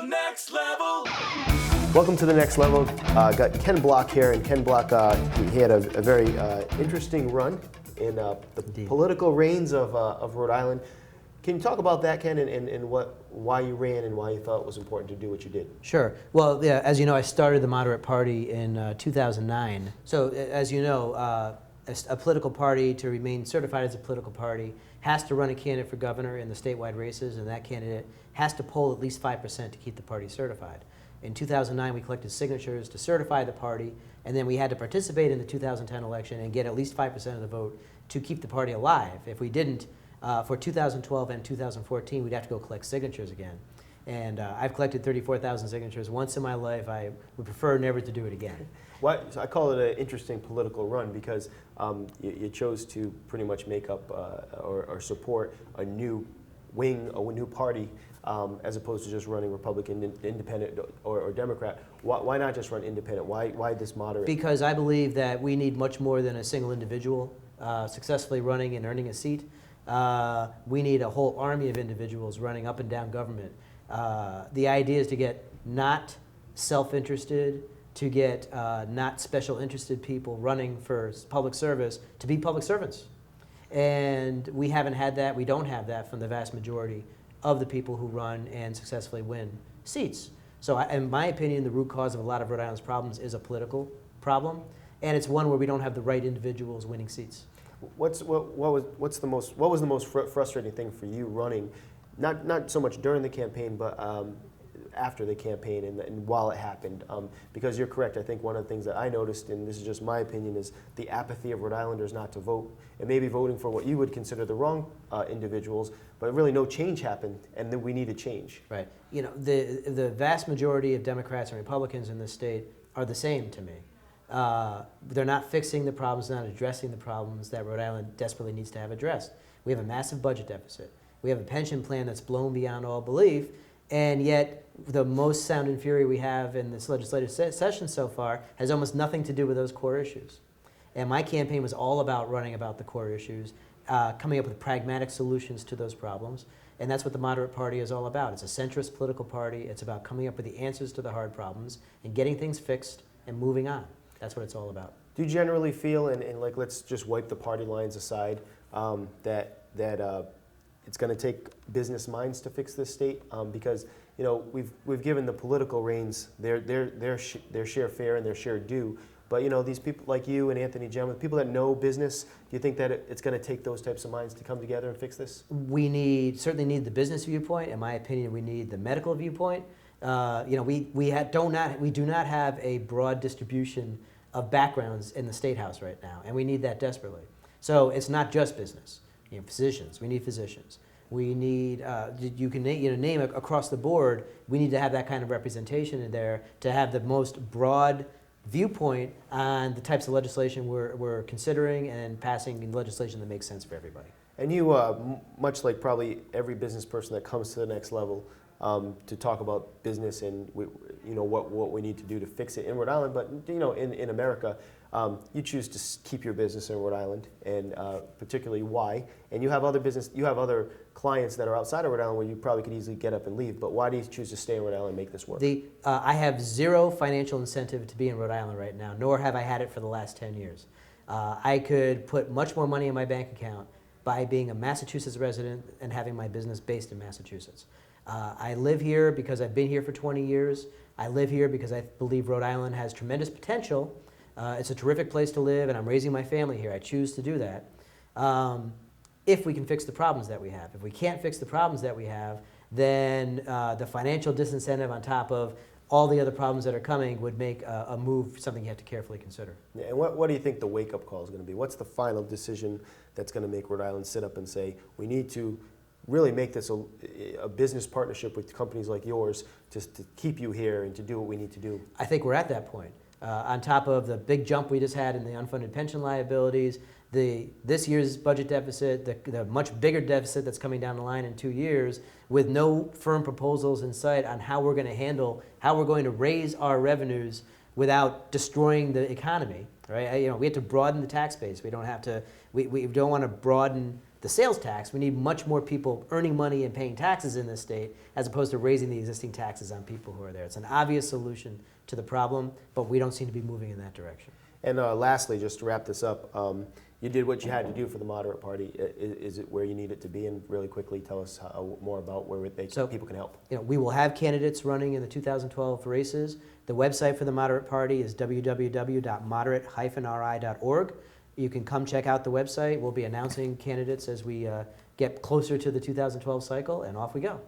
the next level. Welcome to the next level. Got Ken Block here, and Ken Block he had a very interesting run in the political reigns of Rhode Island. Can you talk about that, Ken, and why you ran and why you thought it was important to do what you did? Sure. Well, yeah, as you know, I started the Moderate Party in 2009. So, as you know, a political party, to remain certified as a political party, has to run a candidate for governor in the statewide races, and that candidate has to poll at least 5% to keep the party certified. In 2009, we collected signatures to certify the party, and then we had to participate in the 2010 election and get at least 5% of the vote to keep the party alive. If we didn't, for 2012 and 2014, we'd have to go collect signatures again. And I've collected 34,000 signatures once in my life. I would prefer never to do it again. Well, so I call it an interesting political run because you chose to pretty much make up or support a new wing, a new party, as opposed to just running Republican, Independent, or Democrat. Why not just run Independent? Why this moderate? Because I believe that we need much more than a single individual successfully running and earning a seat. We need a whole army of individuals running up and down government. The idea is to get not self-interested, to get not special interested people running for public service to be public servants. And we haven't had that, we don't have that from the vast majority of the people who run and successfully win seats. So in my opinion, the root cause of a lot of Rhode Island's problems is a political problem, and it's one where we don't have the right individuals winning seats. What was the most frustrating thing for you running, not so much during the campaign, but after the campaign and while it happened? Because you're correct. I think one of the things that I noticed, and this is just my opinion, is the apathy of Rhode Islanders not to vote, and maybe voting for what you would consider the wrong individuals, but really no change happened, and then we need a change. Right. You know, the vast majority of Democrats and Republicans in this state are the same to me. They're not fixing the problems, not addressing the problems that Rhode Island desperately needs to have addressed. We have a massive budget deficit. We have a pension plan that's blown beyond all belief, and yet the most sound and fury we have in this legislative session so far has almost nothing to do with those core issues. And my campaign was all about running about the core issues, coming up with pragmatic solutions to those problems, and that's what the Moderate Party is all about. It's a centrist political party. It's about coming up with the answers to the hard problems and getting things fixed and moving on. That's what it's all about. Do you generally feel, and like let's just wipe the party lines aside, that it's going to take business minds to fix this state? Because you know we've given the political reins their share fair and their share due, but you know these people like you and Anthony, Gemma, people that know business, do you think that it's going to take those types of minds to come together and fix this? We certainly need the business viewpoint. In my opinion, we need the medical viewpoint. You know, we do not have a broad distribution of backgrounds in the State House right now, and we need that desperately. So it's not just business. You know, physicians. We need physicians. We need you can name across the board. We need to have that kind of representation in there to have the most broad viewpoint on the types of legislation we're considering and passing legislation that makes sense for everybody. And you, much like probably every business person that comes to the next level, to talk about business and what we need to do to fix it in Rhode Island, but you know in America, you choose to keep your business in Rhode Island, and particularly why? And you have other clients that are outside of Rhode Island where you probably could easily get up and leave. But why do you choose to stay in Rhode Island and make this work? I have zero financial incentive to be in Rhode Island right now, nor have I had it for the last 10 years. I could put much more money in my bank account by being a Massachusetts resident and having my business based in Massachusetts. I live here because I've been here for 20 years. I live here because I believe Rhode Island has tremendous potential. It's a terrific place to live, and I'm raising my family here. I choose to do that. If we can fix the problems that we have. If we can't fix the problems that we have, then the financial disincentive on top of all the other problems that are coming would make a move something you have to carefully consider. Yeah, and what do you think the wake-up call is going to be? What's the final decision that's going to make Rhode Island sit up and say, we need to really make this a business partnership with companies like yours just to keep you here and to do what we need to do? I think we're at that point. On top of the big jump we just had in the unfunded pension liabilities, this year's budget deficit, the much bigger deficit that's coming down the line in 2 years, with no firm proposals in sight on how we're going to raise our revenues without destroying the economy. Right? We have to broaden the tax base. We don't want to broaden the sales tax. We need much more people earning money and paying taxes in this state as opposed to raising the existing taxes on people who are there. It's an obvious solution to the problem, but we don't seem to be moving in that direction. And lastly, just to wrap this up, you did what you had to do for the moderate party. Is it where you need it to be? And really quickly, tell us more about where people can help. We will have candidates running in the 2012 races. The website for the moderate party is www.moderate-ri.org. You can come check out the website. We'll be announcing candidates as we get closer to the 2012 cycle, and off we go.